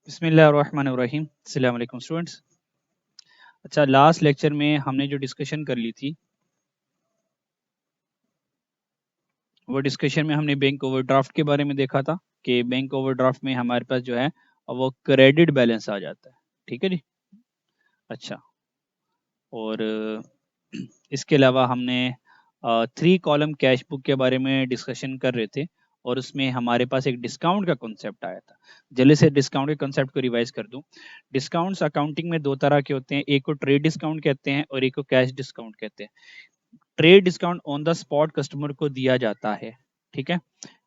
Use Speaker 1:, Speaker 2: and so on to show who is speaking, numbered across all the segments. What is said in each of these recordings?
Speaker 1: बिस्मिल्लाहिर्रहमानिर्रहीम। अस्सलाम वालेकुम स्टूडेंट्स। अच्छा, लास्ट लेक्चर में हमने जो डिस्कशन कर ली थी वो डिस्कशन में हमने बैंक ओवरड्राफ्ट के बारे में देखा था कि बैंक ओवरड्राफ्ट में हमारे पास जो है वो क्रेडिट बैलेंस आ जाता है। ठीक है जी। अच्छा, और इसके अलावा हमने 3 कॉलम कैश बुक के बारे में डिस्कशन कर रहे थे और उसमें हमारे पास एक डिस्काउंट का कॉन्सेप्ट आया था। जल्दी से डिस्काउंट के कॉन्सेप्ट को रिवाइज कर दूं। डिस्काउंट्स अकाउंटिंग में 2 तरह के होते हैं, एक को ट्रेड डिस्काउंट कहते हैं और एक को कैश डिस्काउंट कहते हैं। Trade discount on the spot customer को दिया जाता है। ठीक है,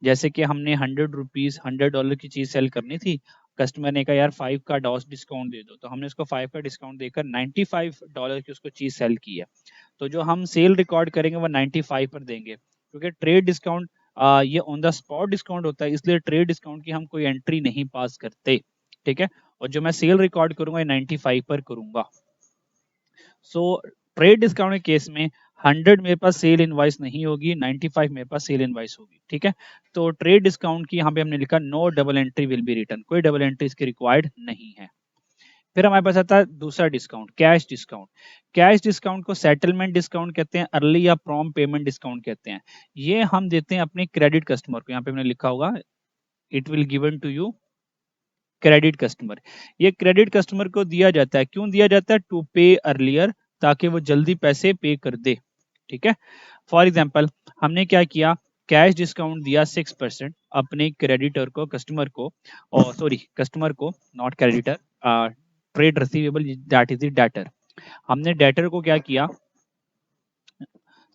Speaker 1: जैसे कि हमने $100 की चीज सेल करनी थी, कस्टमर ने कहा यार 5 का डॉस डिस्काउंट दे दो, तो हमने उसको 5 का डिस्काउंट देकर $95 की उसको चीज सेल की है। तो जो हम सेल रिकॉर्ड करेंगे वो 95 पर देंगे, क्योंकि ट्रेड डिस्काउंट ये ऑन द स्पॉट डिस्काउंट होता है, इसलिए ट्रेड डिस्काउंट की हम कोई एंट्री नहीं पास करते। ठीक है, और जो मैं सेल रिकॉर्ड करूंगा 95 पर करूंगा। सो ट्रेड डिस्काउंट के केस में 100 मेरे पास सेल इनवाइस नहीं होगी, 95 मेरे पास सेल इनवाइस होगी। ठीक है, तो ट्रेड डिस्काउंट की यहाँ पे हमने लिखा no double entry will be return, कोई डबल एंट्री इसकी रिक्वायर्ड नहीं है। फिर हमारे पास आता है दूसरा discount, cash discount. Cash discount को सेटलमेंट डिस्काउंट कहते हैं, अर्ली या प्रॉम्प्ट पेमेंट डिस्काउंट कहते हैं। ये हम देते हैं अपने क्रेडिट कस्टमर को, यहाँ पे हमने लिखा होगा it will given to you credit customer. ये क्रेडिट कस्टमर को दिया जाता है, क्यों दिया जाता है? टू पे अर्लियर, ताकि वो जल्दी पैसे पे कर दे। ठीक है, फॉर एग्जाम्पल हमने क्या किया, कैश डिस्काउंट दिया 6% अपने क्रेडिटर को, कस्टमर को, और सॉरी कस्टमर को, not creditor, trade receivable that is the debtor. हमने डेटर को क्या किया,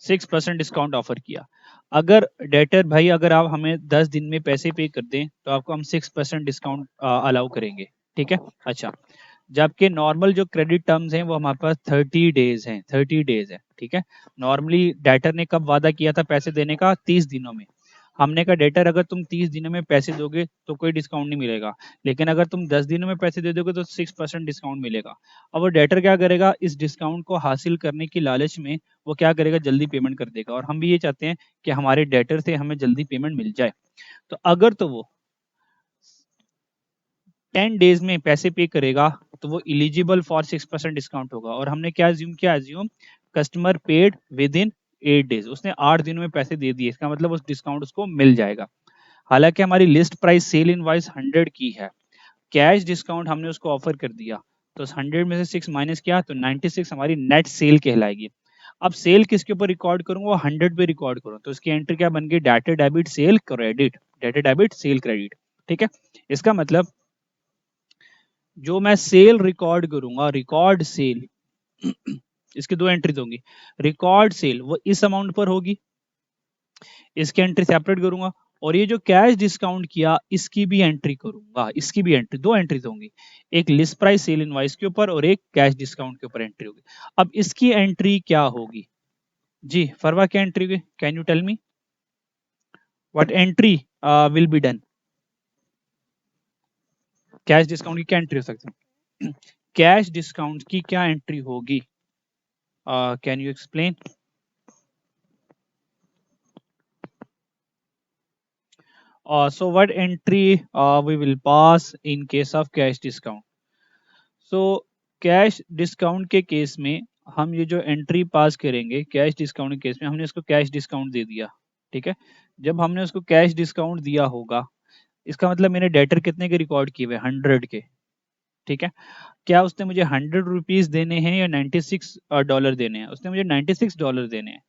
Speaker 1: 6% डिस्काउंट ऑफर किया। अगर डेटर भाई अगर आप हमें 10 दिन में पैसे पे कर दें तो आपको हम 6% डिस्काउंट अलाउ करेंगे। ठीक है, अच्छा, जबकि नॉर्मल जो क्रेडिट टर्म्स हैं वो हमारे पास 30 डेज हैं, 30 डेज है। ठीक है, नॉर्मली डेटर ने कब वादा किया था पैसे देने का? 30 दिनों में। हमने कहा डेटर अगर तुम 30 दिनों में पैसे दोगे तो कोई डिस्काउंट नहीं मिलेगा, लेकिन अगर तुम 10 दिनों में पैसे दे दोगे तो 6% डिस्काउंट मिलेगा। अब वो डेटर क्या करेगा, इस डिस्काउंट को हासिल करने की लालच में वो क्या करेगा, जल्दी पेमेंट कर देगा, और हम भी ये चाहते हैं कि हमारे डेटर से हमें जल्दी पेमेंट मिल जाए। तो अगर तो वो 10 डेज में पैसे पे करेगा तो वो इलिजिबल फॉर 6% डिस्काउंट होगा। और हमने क्या एज्यूम किया, assume customer paid with in 8 days, उसने 8 दिनों में पैसे दे दिए, इसका मतलब उस डिस्काउंट उसको मिल जाएगा। हालांकि हमारी लिस्ट प्राइस सेल इनवॉइस 100 की है, कैश डिस्काउंट हमने उसको ऑफर कर दिया, तो 100 में से 6 माइनस किया तो 96 हमारी नेट सेल कहलाएगी। अब सेल किसके ऊपर रिकॉर्ड करूंगा, वो 100 पे रिकॉर्ड करूँ, तो उसकी एंट्री क्या बन गई, debtor debit sale credit, debtor debit sale credit. ठीक है, इसका मतलब जो मैं सेल रिकॉर्ड करूंगा, रिकॉर्ड सेल इसकी 2 एंट्रीज होंगी। रिकॉर्ड सेल वो इस अमाउंट पर होगी, इसकी एंट्री सेपरेट करूंगा, और ये जो कैश डिस्काउंट किया इसकी भी एंट्री करूंगा, इसकी भी एंट्री, 2 एंट्रीज होंगी, एक लिस्ट प्राइस सेल इनवॉइस के ऊपर और एक कैश डिस्काउंट के ऊपर एंट्री होगी। अब इसकी एंट्री क्या होगी जी, फरवा क्या एंट्री होगी, can you tell me what entry will be done? Cash discount की क्या एंट्री हो सकती है? कैश डिस्काउंट की क्या एंट्री होगी, can you explain? So what entry we will pass in case of cash discount? So cash discount के case में हम ये जो एंट्री पास करेंगे, कैश डिस्काउंट के केस में हमने इसको कैश डिस्काउंट दे दिया। ठीक है, जब हमने उसको कैश डिस्काउंट दिया होगा, इसका मतलब मैंने डेटर कितने के रिकॉर्ड किए हुए, 100 के। ठीक है, क्या उसने मुझे 100 रुपीज देने हैं या $96 देने हैं? उसने मुझे $96 देने हैं।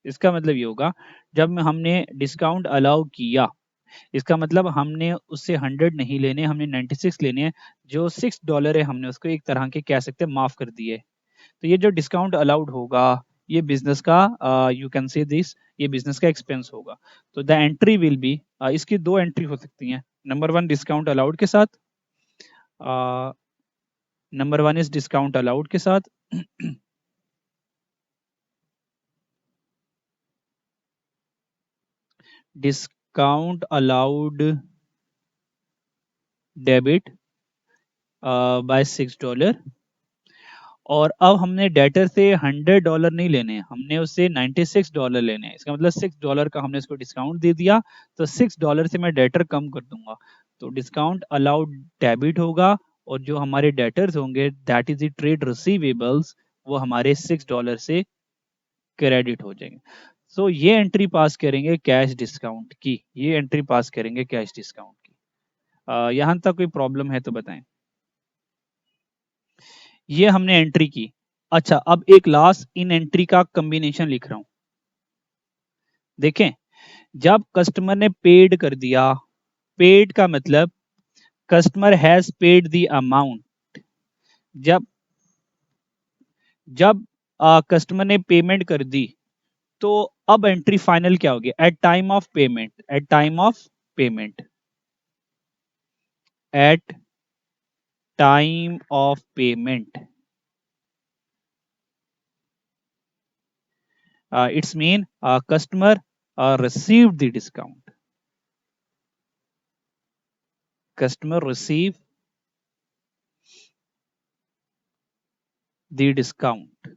Speaker 1: इसका मतलब ये होगा, जब हमने डिस्काउंट अलाउ किया, इसका मतलब हमने उससे 100 नहीं लेने, हमने 96 लेने हैं। जो $6 है हमने उसको एक तरह के कह सकते हैं माफ कर दिए। तो ये जो डिस्काउंट अलाउड होगा ये बिजनेस का, यू कैन से दिस, ये बिजनेस का एक्सपेंस होगा। तो द एंट्री विल बी, इसकी 2 एंट्री हो सकती हैं। नंबर 1 डिस्काउंट अलाउड के साथ, नंबर 1 इज डिस्काउंट अलाउड के साथ डिस्काउंट अलाउड डेबिट बाय $6। और अब हमने डेटर से $100 नहीं लेने हैं, हमने उससे $96 लेने हैं। इसका मतलब $6 का हमने इसको डिस्काउंट दे दिया, तो $6 से मैं डेटर कम कर दूंगा, तो डिस्काउंट अलाउड डेबिट होगा और जो हमारे डेटर्स होंगे that is the trade receivables, वो हमारे $6 से क्रेडिट हो जाएंगे। सो ये एंट्री पास करेंगे कैश डिस्काउंट की, ये एंट्री पास करेंगे कैश डिस्काउंट की। यहां तक कोई प्रॉब्लम है तो बताएं। ये हमने एंट्री की। अच्छा, अब एक लास्ट इन एंट्री का कॉम्बिनेशन लिख रहा हूं। देखें, जब कस्टमर ने पेड कर दिया, पेड का मतलब customer has paid the amount. जब जब कस्टमर ने पेमेंट कर दी, तो अब एंट्री फाइनल क्या होगी? At time of payment, at time of payment, at time of payment, it's mean customer receive the discount, customer receive the discount.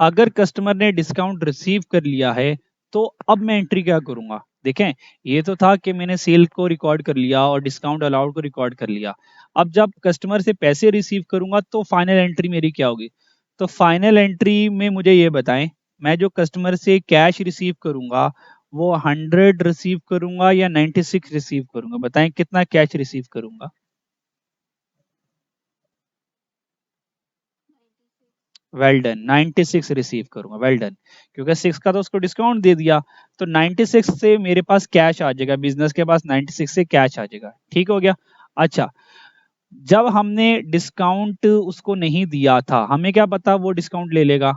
Speaker 1: अगर customer ने डिस्काउंट रिसीव कर लिया है तो अब मैं एंट्री क्या करूंगा? देखें, ये तो था कि मैंने सेल को रिकॉर्ड कर लिया और डिस्काउंट अलाउड को रिकॉर्ड कर लिया। अब जब कस्टमर से पैसे रिसीव करूंगा तो फाइनल एंट्री मेरी क्या होगी? तो फाइनल एंट्री में मुझे ये बताएं, मैं जो कस्टमर से कैश रिसीव करूंगा वो 100 रिसीव करूंगा या 96 रिसीव करूंगा? बताएं कितना कैश रिसीव करूंगा? वेल डन, 96 रिसीव करूंगा। वेल डन, क्योंकि 6 का तो उसको डिस्काउंट दे दिया, तो 96 से मेरे पास कैश आ जाएगा, बिजनेस के पास 96 से कैश आ जाएगा। ठीक हो गया। अच्छा, जब हमने डिस्काउंट उसको नहीं दिया था, हमें क्या पता वो डिस्काउंट ले लेगा?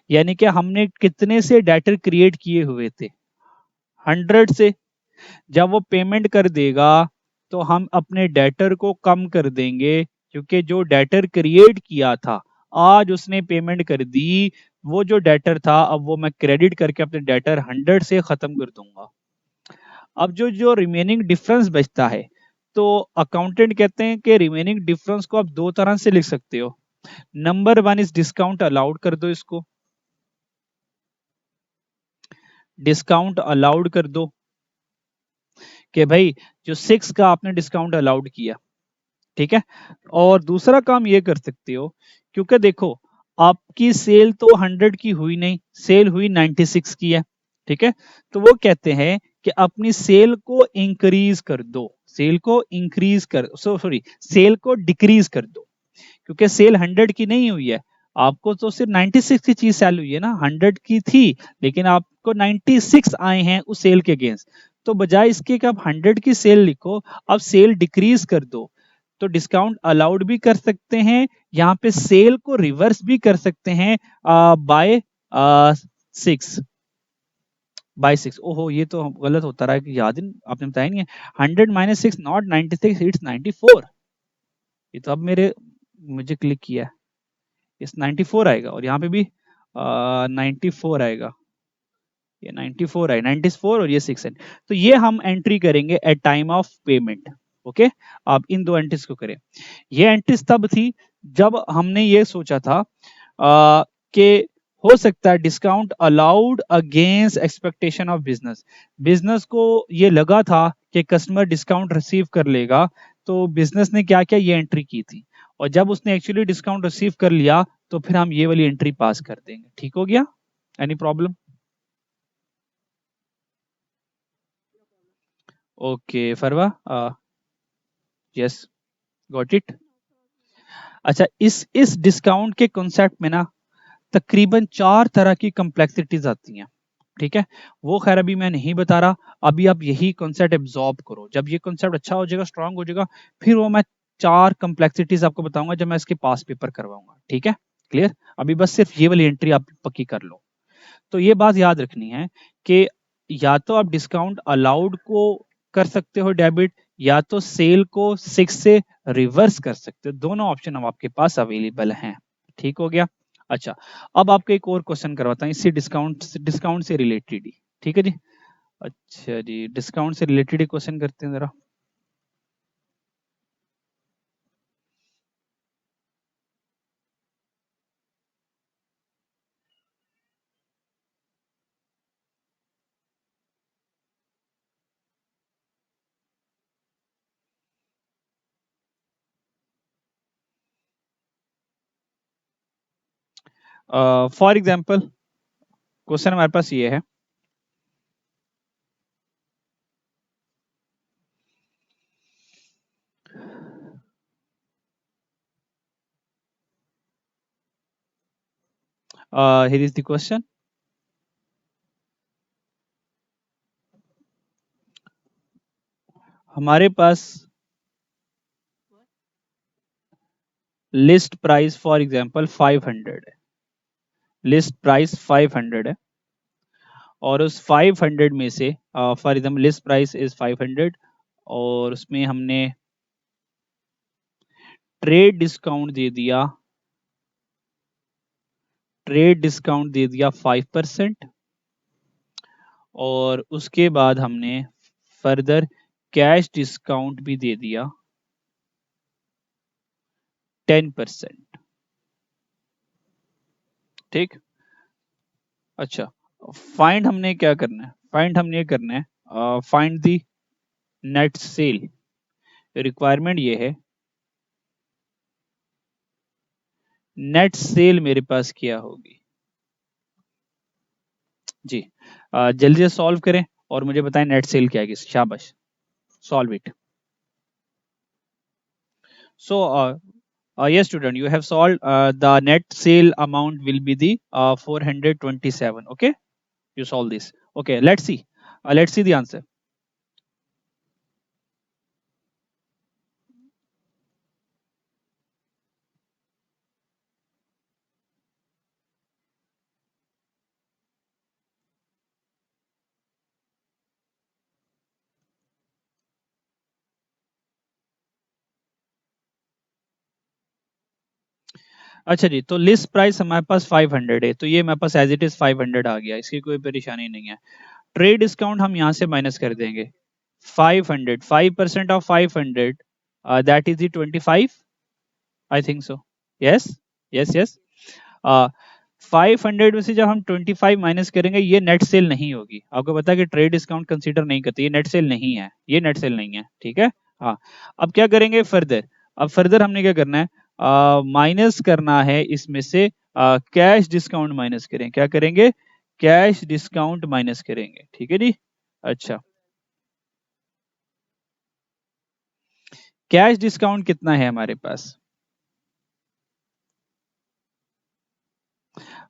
Speaker 1: यानी कि हमने कितने से डेटर क्रिएट किए हुए थे? 100 से। जब वो पेमेंट कर देगा तो हम अपने डेटर को कम कर देंगे, क्योंकि जो डेटर क्रिएट किया था आज उसने पेमेंट कर दी, वो जो डेटर था अब वो मैं क्रेडिट करके अपने डेटर 100 से खत्म कर दूंगा। अब जो जो रिमेनिंग डिफरेंस बचता है, तो अकाउंटेंट कहते हैं कि रिमेनिंग डिफरेंस को आप दो तरह से लिख सकते हो। Number one is discount allowed कर दो, इसको डिस्काउंट अलाउड कर दो कि भाई जो 6 का आपने डिस्काउंट अलाउड किया, ठीक है। और दूसरा काम ये कर सकते हो, क्योंकि देखो आपकी सेल तो 100 की हुई नहीं, सेल हुई 96 की है, ठीक है। तो वो कहते हैं कि अपनी सेल को इंक्रीज कर दो, सेल को इंक्रीज कर, सॉरी, सेल को डिक्रीज कर दो, क्योंकि सेल 100 की नहीं हुई है। आपको तो सिर्फ 96 की चीज सेल हुई है ना, 100 की थी लेकिन आपको 96 आए हैं उस सेल के अगेंस्ट। तो बजाय इसके कि आप 100 की सेल लिखो, अब सेल डिक्रीज कर दो। तो डिस्काउंट अलाउड भी कर सकते हैं, यहाँ पे सेल को रिवर्स भी कर सकते हैं बाय 6, बाय 6। ओहो, ये तो गलत होता रहा है कि याद ही आपने बताया नहीं है। 100 - 6 नॉट 96, इट्स 94। ये तो अब मेरे मुझे क्लिक किया है, इस 94 आएगा और यहाँ पे भी 94 आएगा। ये 94 है, 94 और ये 6 है। तो ये हम एंट्री करेंगे at time of payment. Okay, आप इन दो एंट्रीज को करें। ये एंट्रीज तब थी जब हमने ये सोचा था कि हो सकता है discount allowed against expectation of business. Business को ये लगा था कि कस्टमर डिस्काउंट रिसीव कर लेगा, तो बिजनेस ने क्या किया, ये एंट्री की थी। और जब उसने एक्चुअली डिस्काउंट रिसीव कर लिया तो फिर हम ये वाली एंट्री पास कर देंगे। ठीक हो गया? Any problem? Okay Farwa, yes, got it. अच्छा, इस डिस्काउंट के कॉन्सेप्ट में ना तकरीबन 4 तरह की कॉम्प्लेक्सिटीज आती हैं, ठीक है। वो खैर अभी मैं नहीं बता रहा, अभी आप यही कॉन्सेप्ट एब्जॉर्ब करो। जब ये कॉन्सेप्ट अच्छा हो जाएगा, स्ट्रांग हो जाएगा, फिर वो मैं 4 कॉम्प्लेक्सिटीज आपको बताऊंगा जब मैं इसके पास पेपर करवाऊंगा। ठीक है, क्लियर? अभी बस सिर्फ ये वाली एंट्री आप पक्की कर लो। तो ये बात याद रखनी है कि या तो आप डिस्काउंट अलाउड को कर सकते हो डेबिट, या तो सेल को 6 से रिवर्स कर सकते हो। दोनों ऑप्शन अब आपके पास अवेलेबल हैं। ठीक हो गया। अच्छा, अब आपको एक और क्वेश्चन करवाता हूँ इसी डिस्काउंट डिस्काउंट से रिलेटेड ही। ठीक है जी। अच्छा जी, डिस्काउंट से रिलेटेड ही क्वेश्चन करते हैं जरा। फॉर एग्जाम्पल क्वेश्चन हमारे पास ये है, हियर इज द क्वेश्चन। हमारे पास लिस्ट प्राइस फॉर एग्जाम्पल 500 है, लिस्ट प्राइस 500 है, और उस 500 में से for example list price is 500 और उसमें हमने ट्रेड डिस्काउंट दे दिया, ट्रेड डिस्काउंट दे दिया 5%, और उसके बाद हमने फर्दर कैश डिस्काउंट भी दे दिया 10%। ठीक, अच्छा, फाइंड हमने क्या करना है, फाइंड हमने ये करना है, find the net cell. Requirement ये है, नेट सेल मेरे पास क्या होगी जी। जल्दी से सॉल्व करें और मुझे बताएं नेट सेल क्या है। शाबाश, solve it. So, yes, student, you have solved. The net sale amount will be the 427. Okay, you solve this. Okay, let's see. Let's see the answer. अच्छा जी, तो लिस्ट प्राइस हमारे पास 500 है, तो ये मेरे पास एज इट इज 500 आ गया, इसकी कोई परेशानी नहीं है। ट्रेड डिस्काउंट हम यहाँ से माइनस कर देंगे 500, 5% of 500, that is the 25, I think so. Yes, yes, yes. 500 में से जब हम 25 माइनस करेंगे, ये नेट सेल नहीं होगी। आपको पता है कि ट्रेड डिस्काउंट कंसीडर नहीं करते, ये नेट सेल नहीं है, ये नेट सेल नहीं है, ठीक है। हाँ, अब क्या करेंगे फर्दर, अब फर्दर हमने क्या करना है, माइनस करना है इसमें से कैश डिस्काउंट माइनस करें, क्या करेंगे, कैश डिस्काउंट माइनस करेंगे, ठीक है जी। अच्छा, कैश डिस्काउंट कितना है हमारे पास,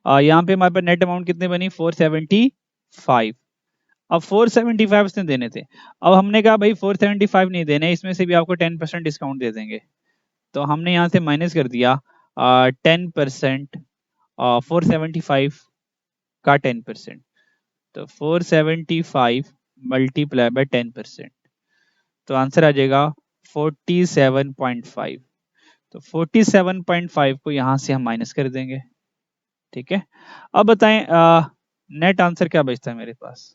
Speaker 1: यहाँ पे हमारे पास नेट अमाउंट कितने बनी 475। अब 475 इसने देने थे, अब हमने कहा भाई 475 नहीं देने, इसमें से भी आपको 10% डिस्काउंट दे देंगे, तो हमने यहाँ से माइनस कर दिया 10%, 475 का 10%, तो 475 मल्टीप्लाई बाय 10%, तो आंसर आ जाएगा 47.5। तो 47.5 को यहाँ से हम माइनस कर देंगे, ठीक है। अब बताएं नेट आंसर क्या बचता है मेरे पास।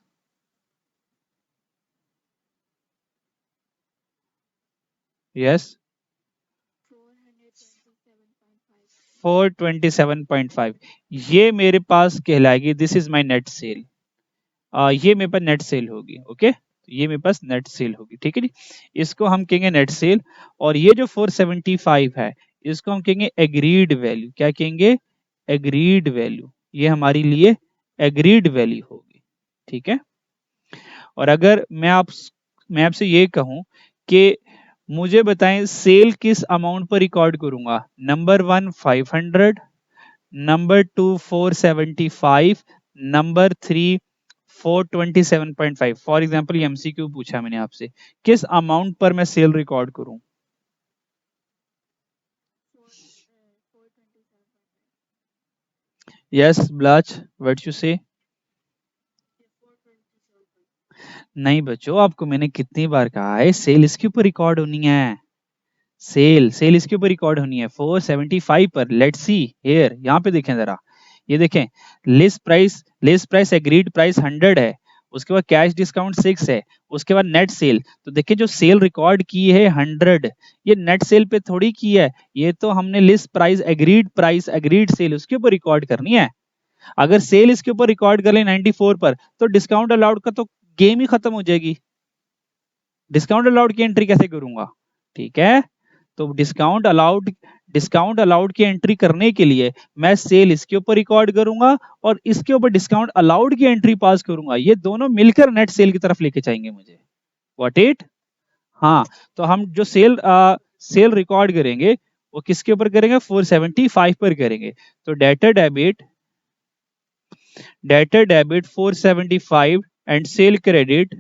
Speaker 1: यस, 427.5, ये मेरे पास कहलाएगी, this is my net sale. ये मेरे पास नेट सेल होगी, ओके, ये मेरे पास नेट सेल होगी, ठीक है जी। इसको हम कहेंगे नेट सेल, और ये जो 475 है, इसको हम कहेंगे एग्रीड वैल्यू, क्या कहेंगे, एग्रीड वैल्यू, ये हमारे लिए एग्रीड वैल्यू होगी, ठीक है। और अगर मैं आपसे ये कहूं कि मुझे बताएं सेल किस अमाउंट पर रिकॉर्ड करूंगा, number 1 500, number 2 475, number 3 427.5। For example ये एमसीक्यू पूछा मैंने आपसे, किस अमाउंट पर मैं सेल रिकॉर्ड करूं। यस ब्लाच, व्हाट यू से। नहीं बच्चों, आपको मैंने कितनी बार कहा है सेल इसके ऊपर रिकॉर्ड होनी है, सेल सेल इसके ऊपर रिकॉर्ड होनी है 475 पर। लेट्स सी हियर, यहाँ पे देखें जरा, ये देखें, लिस्ट प्राइस एग्रीड प्राइस 100 है, उसके बाद कैश डिस्काउंट 6 है, उसके बाद नेट सेल, तो देखिए जो सेल रिकॉर्ड की है 100, ये नेट सेल पे थोड़ी की है, ये तो हमने लिस्ट प्राइस एग्रीड सेल उसके ऊपर रिकॉर्ड करनी है। अगर सेल इसके ऊपर रिकॉर्ड कर ले 94 पर, तो डिस्काउंट अलाउड का तो गेम ही खत्म हो जाएगी, डिस्काउंट अलाउड की एंट्री कैसे करूंगा, ठीक है। तो डिस्काउंट अलाउड, डिस्काउंट अलाउड की एंट्री करने के लिए मैं सेल इसके ऊपर रिकॉर्ड करूंगा और इसके ऊपर डिस्काउंट अलाउड की एंट्री पास करूंगा, ये दोनों मिलकर नेट सेल की तरफ लेके जाएंगे मुझे। What it? हाँ, तो हम जो सेल रिकॉर्ड करेंगे वो किसके ऊपर करेंगे? 475 पर करेंगे। तो debtor debit 475 and cell credit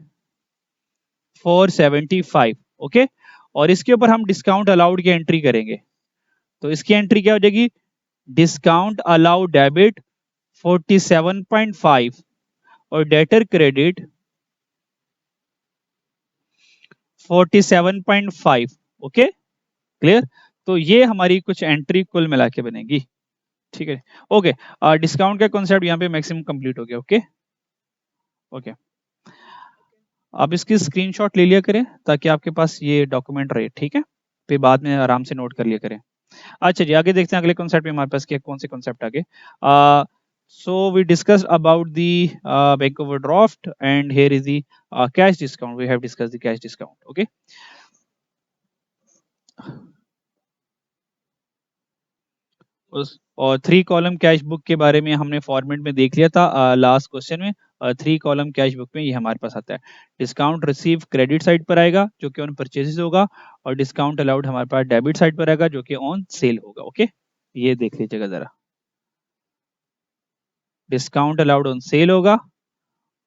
Speaker 1: 475। Okay, और इसके ऊपर हम डिस्काउंट अलाउड की एंट्री करेंगे। तो इसकी एंट्री क्या हो जाएगी? डिस्काउंट अलाउड डेबिट 47.5 और डेटर क्रेडिट 47.5। Okay, clear? तो ये हमारी कुछ एंट्री कुल मिला के बनेगी। ठीक है, ओके। डिस्काउंट का कॉन्सेप्ट यहाँ पे मैक्सिमम कंप्लीट हो गया। ओके ओके, आप इसकी स्क्रीनशॉट ले लिया करें ताकि आपके पास ये डॉक्यूमेंट रहे। ठीक है, फिर बाद में आराम से नोट कर लिया करें। अच्छा जी, आगे देखते हैं अगले कॉन्सेप्ट में हमारे पास क्या कौन से कॉन्सेप्ट आगे। So we discuss about the bank overdraft and here is the cash discount. We have discuss the cash discount. Okay, और 3 कॉलम कैश बुक के बारे में हमने फॉर्मेट में देख लिया था लास्ट क्वेश्चन में। 3 कॉलम कैश बुक में ये हमारे पास आता है। डिस्काउंट रिसीव क्रेडिट साइड पर आएगा जो कि ऑन परचेजेस होगा, और डिस्काउंट अलाउड हमारे पास डेबिट साइड पर आएगा जो कि ऑन सेल होगा। ओके, ये देख लीजिएगा जरा। डिस्काउंट अलाउड ऑन सेल होगा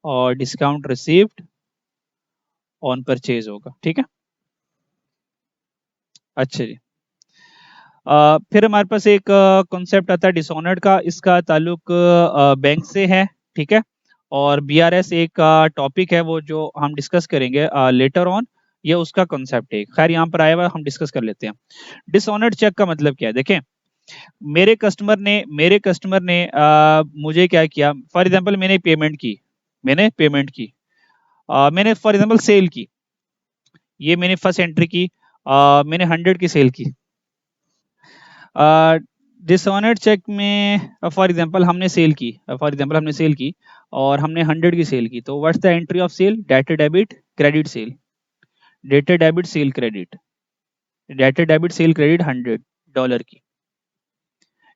Speaker 1: और डिस्काउंट रिसीव्ड ऑन परचेज होगा। ठीक है, अच्छा जी। फिर हमारे पास एक कॉन्सेप्ट आता है डिसऑनर्ड का। इसका ताल्लुक बैंक से है। ठीक है, और बीआरएस एक टॉपिक है वो जो हम डिस्कस करेंगे लेटर ऑन। ये उसका कॉन्सेप्ट है। खैर यहाँ पर आया हुआ हम डिस्कस कर लेते हैं। डिसऑनर्ड चेक का मतलब क्या है? देखें, मेरे कस्टमर ने मुझे क्या किया। फॉर एग्जांपल मैंने फॉर एग्जांपल सेल की। ये मैंने फर्स्ट एंट्री की। मैंने 100 की सेल की। डिसऑनर्ड चेक में फॉर एग्जांपल हमने सेल की और हमने 100 की सेल की। तो what's the entry of sale? Debtor debit credit sale, debtor debit sale credit, debtor debit sale credit $100 की।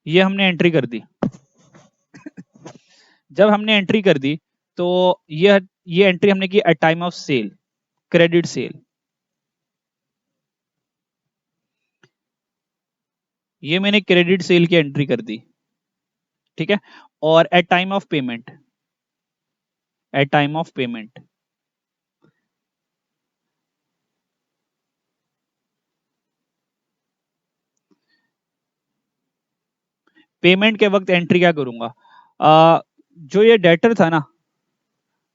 Speaker 1: ये हमने एंट्री कर दी। जब हमने एंट्री कर दी तो ये एंट्री हमने की at time of sale, credit sale. ये मैंने क्रेडिट सेल की एंट्री कर दी। ठीक है, और at time of payment, at time of payment payment के वक्त एंट्री क्या करूंगा? जो ये डेटर था ना,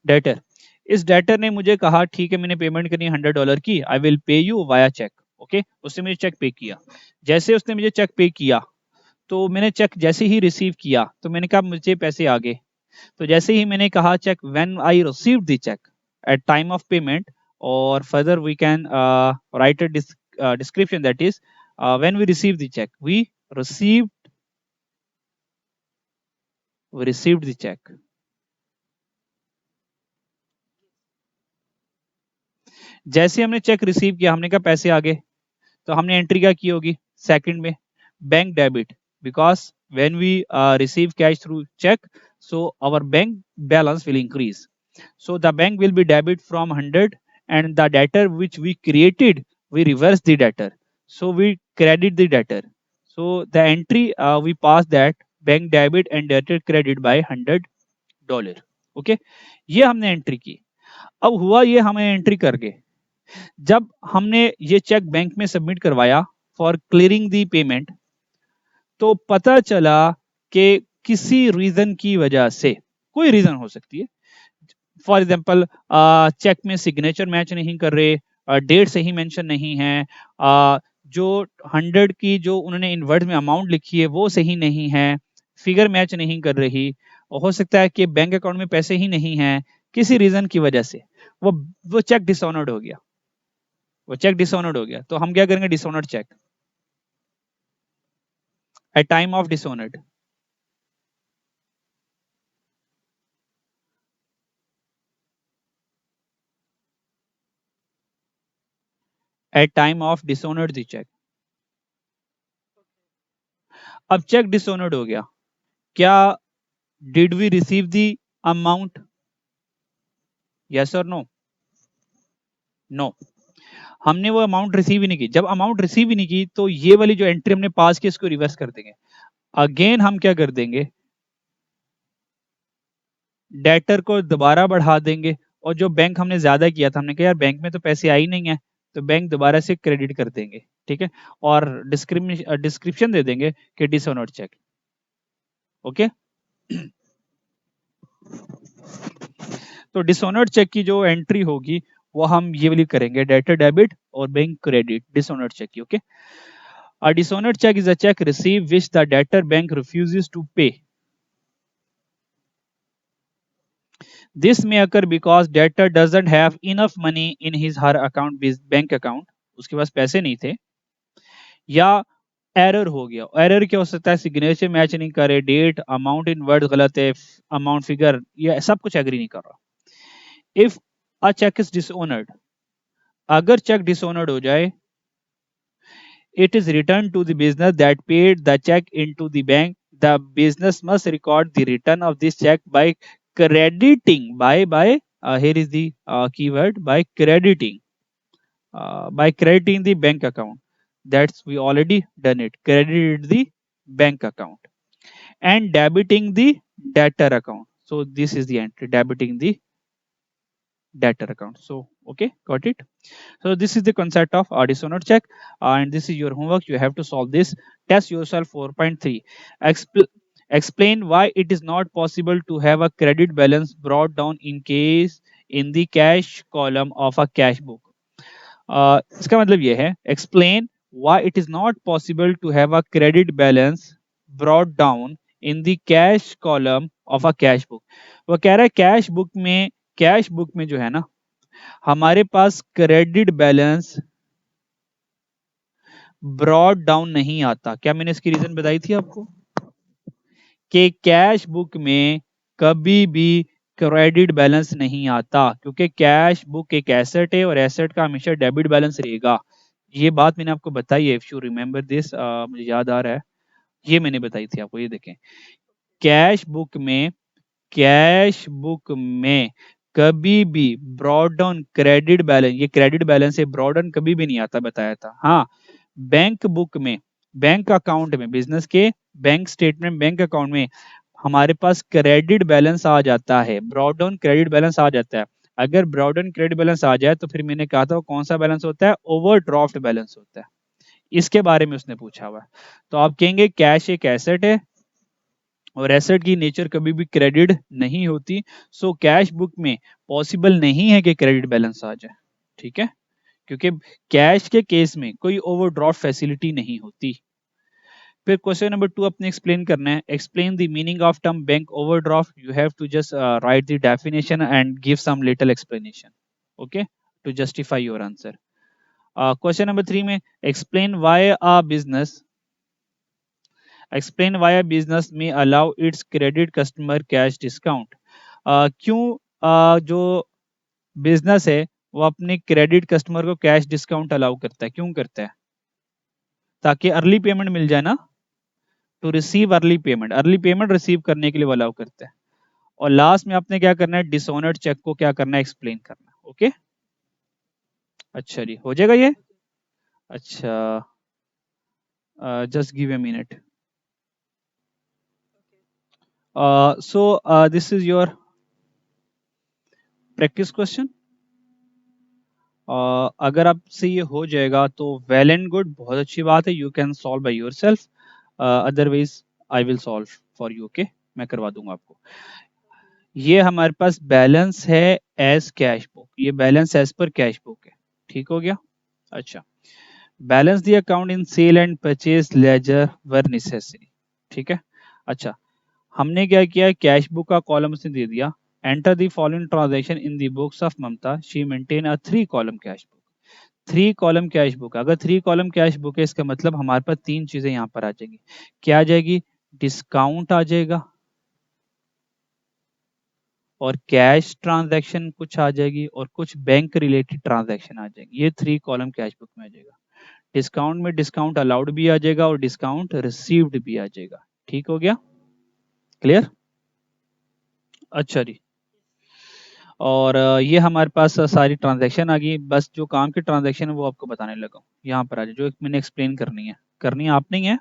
Speaker 1: डेटर, इस डेटर ने मुझे कहा ठीक है मैंने पेमेंट करनी है $100 की, I will pay you via cheque. Okay, उसने मुझे चेक पे किया। जैसे उसने मुझे चेक पे किया तो मैंने चेक जैसे ही रिसीव किया तो मैंने कहा मुझे पैसे आ गए। तो जैसे ही मैंने कहा cheque, when I receive the cheque at time of payment, और further we can write a description that is when we receive the cheque receive we received the cheque. जैसे हमने चेक रिसीव किया हमने कहा पैसे आ गए, तो हमने एंट्री क्या की होगी? सेकंड में bank debit, because when we receive cash through cheque so our bank balance will increase, so the bank will be debit from 100 and the debtor which we created, we reverse the debtor, so we credit the debtor, so the entry we pass that bank debit and debtor credit by $100। Okay, ये हमने entry की। अब हुआ ये, हमें entry करके जब हमने ये चेक बैंक में सबमिट करवाया फॉर क्लियरिंग दी पेमेंट, तो पता चला कि किसी रीजन की वजह से, कोई रीजन हो सकती है, फॉर एग्जांपल चेक में सिग्नेचर मैच नहीं कर रहे, डेट सही मेंशन नहीं है, जो 100 की जो उन्होंने इनवर्ड में अमाउंट लिखी है वो सही नहीं है, फिगर मैच नहीं कर रही, और हो सकता है कि बैंक अकाउंट में पैसे ही नहीं है, किसी रीजन की वजह से वो वो चेक डिसऑनर्ड हो गया। वो चेक डिसऑनर्ड हो गया तो हम क्या करेंगे? Dishonoured cheque at time of dishonoured, at time of dishonoured the cheque. अब चेक डिसऑनर्ड हो गया, क्या did we receive the amount? Yes और नो? नो, हमने वो अमाउंट रिसीव ही नहीं की। जब अमाउंट रिसीव ही नहीं की तो ये वाली जो एंट्री हमने पास की इसको रिवर्स कर देंगे। अगेन हम क्या कर देंगे, डेटर को दोबारा बढ़ा देंगे, और जो बैंक हमने ज्यादा किया था, हमने कहा यार बैंक में तो पैसे आई नहीं है, तो बैंक दोबारा से क्रेडिट कर देंगे, ठीक है, और डिस्क्रिप्शन दे देंगे कि डिसऑनर्ड चेक। ओके, तो डिसऑनर्ड चेक की जो एंट्री होगी वो हम ये वाली करेंगे, डेटर डेबिट और बैंक क्रेडिट डिसऑनर्ड चेक की। Okay, a dishonored check is a check received which the debtor bank refuses to pay. This may occur because debtor doesn't have enough money in his her account bank account, उसके पास पैसे नहीं थे, या error हो गया। Error क्या हो सकता है, सिग्नेचर मैच नहीं करे, डेट अमाउंट इन वर्ड गलत है, अमाउंट फिगर ये सब कुछ एग्री नहीं कर रहा। If a cheque is dishonoured, अगर चेक डिसऑनर्ड हो जाए, it is returned to the business that paid the check into the bank. The business must record the return of this check by crediting here is the keyword, by crediting the bank account. That's we already done it, credited the bank account, and debiting the debtor account. So this is the entry, debiting the debtor account. So okay, got it. So this is the concept of dishonored check, and this is your homework. You have to solve this. Test yourself 4.3. Explain why it is not possible to have a credit balance brought down in case in the cash column of a cash book. इसका मतलब ये है, explain why it is not possible to have a credit balance brought down in the cash column of a cash book. वो कह रहा है cash book में जो है ना, हमारे पास क्रेडिट बैलेंस ब्रॉड डाउन नहीं आता। क्या मैंने इसकी रीजन बताई थी आपको, कि कैश बुक में कभी भी क्रेडिट बैलेंस नहीं आता, क्योंकि कैश बुक एक एसेट है और एसेट का हमेशा डेबिट बैलेंस रहेगा। ये बात मैंने आपको बताई है, इफ यू रिमेंबर दिस, मुझे याद आ रहा है, ये मैंने बताई थी आपको। ये देखें, कैश बुक में कैश बुक में कभी भी ब्रॉड डाउन क्रेडिट बैलेंस, ये क्रेडिट बैलेंस है, ब्रॉड डाउन कभी भी नहीं आता, बताया था। हाँ, बैंक बुक में, बैंक अकाउंट में, बिजनेस के बैंक स्टेटमेंट बैंक अकाउंट में हमारे पास क्रेडिट बैलेंस आ जाता है, ब्रॉड डाउन क्रेडिट बैलेंस आ जाता है। अगर ब्रॉड डाउन क्रेडिट बैलेंस आ जाए तो फिर मैंने कहा था वो कौन सा बैलेंस होता है, ओवरड्राफ्ट बैलेंस होता है। इसके बारे में उसने पूछा हुआ है। तो आप कहेंगे कैश एक एसेट है और एसेट की नेचर कभी भी क्रेडिट नहीं होती, सो कैश बुक में पॉसिबल नहीं है कि क्रेडिट बैलेंस आ जाए, ठीक है, क्योंकि कैश के केस में कोई ओवरड्राफ्ट फैसिलिटी नहीं होती। फिर क्वेश्चन नंबर 2 अपने एक्सप्लेन करना है, explain the meaning of term bank overdraft. You have to just write the definition and give some little explanation, okay, to justify your answer. Question number 3 में explain why a business, explain why a business may allow its credit customer cash discount। क्यों जो business है वो अपने credit customer को cash discount allow करता है, क्यों करता है, ताकि अर्ली पेमेंट मिल जाए ना, to receive early payment receive करने के लिए वो अलाउ करता है। और लास्ट में आपने क्या करना है, डिसऑनर्ड चेक को क्या करना है, एक्सप्लेन करना है। ओके, अच्छा जी, हो जाएगा ये। अच्छा, just give a minute. So this is your practice question. अगर आपसे ये हो जाएगा तो वेल एंड गुड, बहुत अच्छी बात है, you can solve by yourself, otherwise I will solve for you. Okay, मैं करवा दूंगा आपको। ये हमारे पास बैलेंस है एज कैश बुक, ये balance as per cash book है, ठीक हो गया। अच्छा, balance the account in sale and purchase ledger where necessary, ठीक है। अच्छा, हमने क्या किया, कैश बुक का कॉलम उसने दे दिया, enter the following transaction in the books of Mamta, she maintain a 3 column cash book. 3 column cash book, अगर 3 कॉलम कैश बुक है इसका मतलब हमारे पास 3 चीजें यहाँ पर आ जाएंगी। क्या आ जाएगी, डिस्काउंट आ जाएगा, और कैश ट्रांजैक्शन कुछ आ जाएगी, और कुछ बैंक रिलेटेड ट्रांजैक्शन आ जाएंगी। ये 3 कॉलम कैश बुक में आ जाएगा, डिस्काउंट में डिस्काउंट अलाउड भी आ जाएगा और डिस्काउंट रिसीव्ड भी आ जाएगा। ठीक हो गया, क्लियर? अच्छा जी, और ये हमारे पास सारी ट्रांजैक्शन आ गई। बस जो काम की ट्रांजैक्शन है वो आपको बताने लगा हूँ। यहाँ पर आ जाए, जो मैंने एक्सप्लेन करनी है आपने ही है,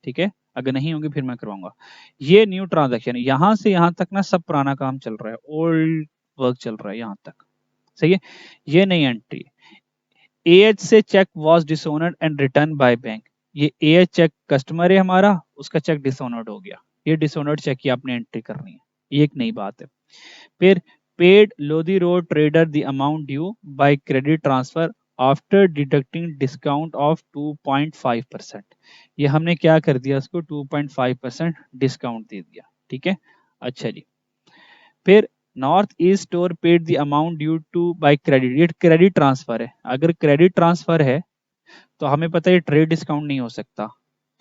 Speaker 1: ठीक है? अगर नहीं होंगी फिर मैं करवाऊंगा। ये न्यू ट्रांजैक्शन, यहाँ से यहाँ तक ना सब पुराना काम चल रहा है, ओल्ड वर्क चल रहा है यहाँ तक, सही है? ये नई एंट्री, एएच से cheque was dishonoured and return by bank. ये एएच चेक कस्टमर है हमारा, उसका चेक डिसऑनर्ड हो गया, ये डिसऑनर्ड चेक की आपने एंट्री करनी है, ये एक नई बात है। फिर paid Lodhi Road trader the amount due by credit transfer after deducting discount of 2.5%। ये हमने क्या कर दिया, उसको 2.5% डिस्काउंट दे दिया, ठीक है? अच्छा जी, फिर North East Store paid the amount due to by credit, ये क्रेडिट ट्रांसफर है। अगर क्रेडिट ट्रांसफर है तो हमें पता है ट्रेड डिस्काउंट नहीं हो सकता,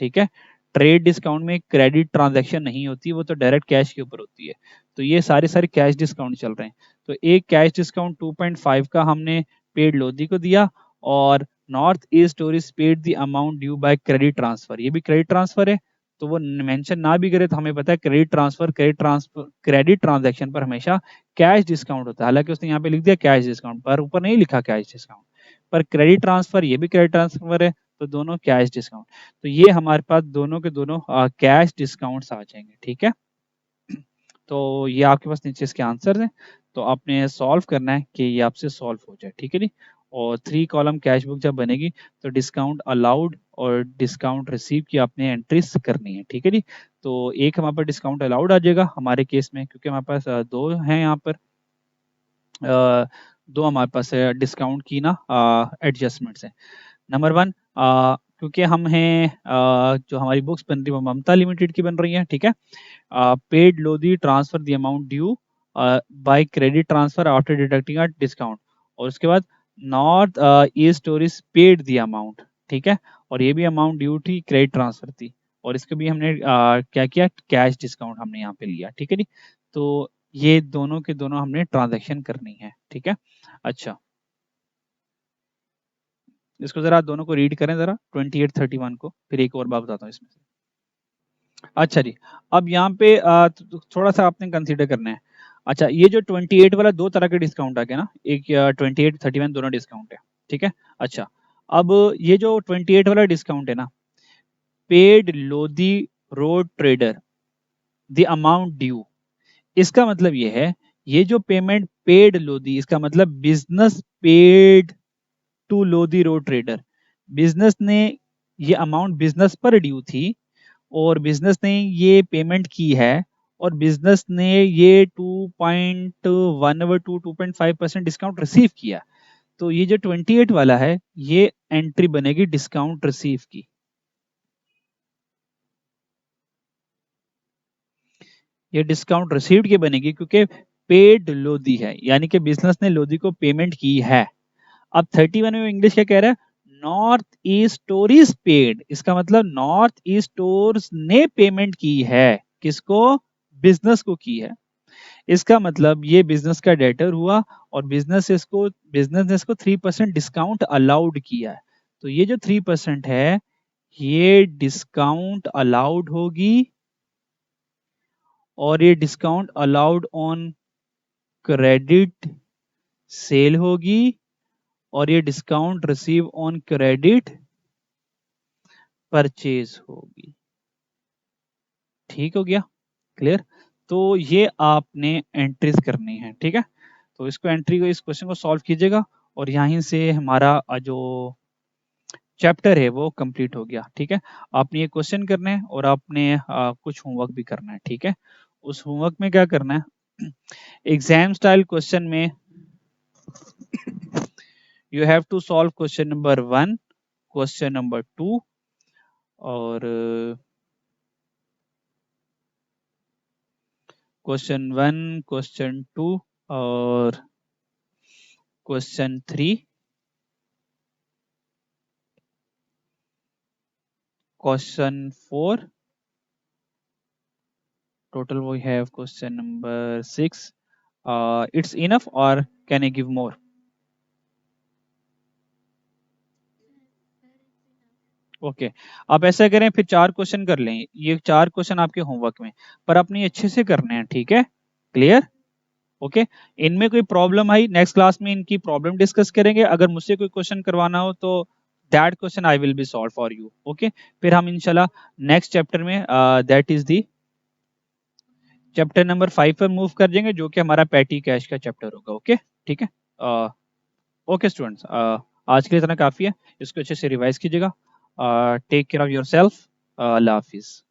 Speaker 1: ठीक है? ट्रेड डिस्काउंट में क्रेडिट ट्रांजैक्शन नहीं होती, वो तो डायरेक्ट कैश के ऊपर होती है। तो ये सारे सारे कैश डिस्काउंट चल रहे हैं। तो एक कैश डिस्काउंट 2.5 का हमने पेड लोधी को दिया, और north east storage paid the amount due by credit transfer, ये भी क्रेडिट ट्रांसफर है। तो वो मेंशन ना भी करे तो हमें पता है क्रेडिट ट्रांजैक्शन पर हमेशा कैश डिस्काउंट होता है। हालांकि उसने यहाँ पे लिख दिया कैश डिस्काउंट, पर ऊपर नहीं लिखा कैश डिस्काउंट। पर क्रेडिट ट्रांसफर, ये भी क्रेडिट ट्रांसफर है, तो दोनों कैश डिस्काउंट। तो ये हमारे पास दोनों के दोनों कैश डिस्काउंट्स आ जाएंगे, ठीक है? तो ये आपके पास नीचे इसके आंसर हैं, तो आपने सॉल्व करना है कि ये आपसे सॉल्व हो जाए, ठीक है जी? और 3 कॉलम कैश बुक जब बनेगी तो डिस्काउंट अलाउड और डिस्काउंट रिसीव की आपने एंट्रीज करनी है, ठीक है जी? तो एक हमारे पास डिस्काउंट अलाउड आ जाएगा हमारे केस में, क्योंकि हमारे पास दो हैं यहाँ पर, दो हमारे पास डिस्काउंट की ना एडजस्टमेंट्स हैं। नंबर वन, क्योंकि हम हैं जो हमारी बुक्स बन रही है वो ममता लिमिटेड की बन रही है, ठीक है? Paid Lodhi transfer the amount due by credit transfer after deducting a discount, और उसके बाद north east stories paid the amount, ठीक है? और ये भी अमाउंट ड्यू थी, क्रेडिट ट्रांसफर थी, और इसके भी हमने क्या किया, कैश डिस्काउंट हमने यहाँ पे लिया, ठीक है जी? तो ये दोनों के दोनों हमने ट्रांजैक्शन करनी है, ठीक है? अच्छा, इसको जरा दोनों को रीड करें जरा, 2831 को, फिर एक और बात बताता हूँ इसमें से। अच्छा जी, अब यहाँ पे थोड़ा सा आपने कंसीडर करना है। अच्छा, ये जो 28 वाला, दो तरह के डिस्काउंट आ गया ना, एक 28 31 दोनों डिस्काउंट है, ठीक है? अच्छा, अब ये जो 28 वाला डिस्काउंट है ना, paid Lodhi Road trader the amount due, इसका मतलब ये है, ये जो पेमेंट पेड लोधी, इसका मतलब business paid to Lodhi Road trader, business ने ये अमाउंट बिजनेस पर ड्यू थी, और बिजनेस ने ये पेमेंट की है, और बिजनेस ने ये 2.5% डिस्काउंट रिसीव किया। तो ये जो 28 वाला है, ये एंट्री बनेगी डिस्काउंट रिसीव की। ये डिस्काउंट रिसीव्ड की बनेगी, क्योंकि पेड लोधी है, यानी कि बिजनेस ने लोधी को पेमेंट की है। अब 31 में इंग्लिश क्या कह रहा है, नॉर्थ ईस्ट स्टोरीज पेड, इसका मतलब नॉर्थ ईस्ट स्टोर्स ने पेमेंट की है, किसको, बिजनेस को की है। इसका मतलब ये बिजनेस का डेटर हुआ, और बिजनेस ने इसको 3% डिस्काउंट अलाउड किया है। तो ये जो 3% है, ये डिस्काउंट अलाउड होगी, और ये discount allowed on credit sale होगी, और ये discount receive on credit purchase होगी। ठीक हो गया, क्लियर? तो ये आपने एंट्रीज करनी है, ठीक है? तो इसको एंट्री को, इस क्वेश्चन को सॉल्व कीजिएगा, और यहीं से हमारा जो चैप्टर है वो कंप्लीट हो गया, ठीक है? आपने ये क्वेश्चन करने हैं, और आपने कुछ होमवर्क भी करना है, ठीक है? उस होमवर्क में क्या करना है, एग्जाम स्टाइल क्वेश्चन में you have to solve question number 1, question number 2, और क्वेश्चन 1, क्वेश्चन 2, और question 3, question 4, total we have question number 6. It's enough, or can I give more? Okay, आप ऐसा करें फिर 4 क्वेश्चन कर लें, ये 4 क्वेश्चन आपके होमवर्क में, पर अपनी अच्छे से करने हैं, ठीक है? क्लियर? ओके, इनमें कोई प्रॉब्लम आई नेक्स्ट क्लास में इनकी प्रॉब्लम डिस्कस करेंगे, अगर मुझसे कोई क्वेश्चन करवाना हो तो that question I will be solve for you. Okay, फिर हम इंशाल्लाह नेक्स्ट चैप्टर में that is the chapter number 5 पर मूव कर जाएंगे, जो कि हमारा पेटी कैश का चैप्टर होगा। ओके, ठीक है। ओके स्टूडेंट्स, आज के लिए इतना काफ़ी है, इसको अच्छे से रिवाइज कीजिएगा। Take care of yourself. अल्लाह हाफिज़।